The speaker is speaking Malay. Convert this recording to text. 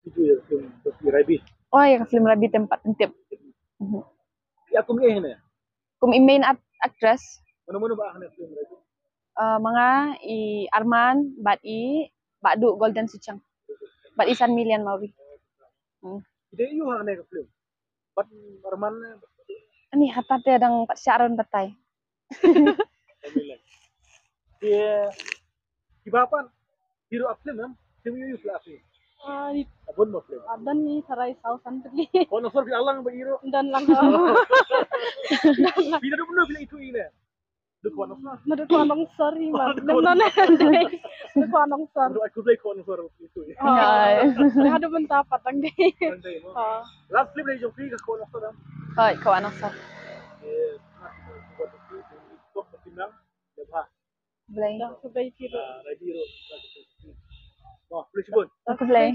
Itu ya film Rabi. Oh ya, film Rabi tempat tentip. Ya aku milih ni. Kum main actress. Mana-mana ba ang film Rabi. Mga Arman, bat Badu Golden Suchang. Bat Isan Milian Mauri. Ide iyo hang na film. Bat Arman na. Ani hatate adang pat syaron batay. Dia kibapan hero film kan. Film iyo film film. Abon mo film. Adan ni saray sausan tadi. Kono sor alang ba hero. Dan lang. Bila do benar bila itu ini. Duk kono sor. Naduk anong sorry man. Nana. Naduk anong sor. Duk aku play kono sor itu. Ay. Ada benta patang di. Last film ni jom free ka kono sor. Hoy, ko anong sor. Blay. Radio. Wah, boleh sebut. Aku blay.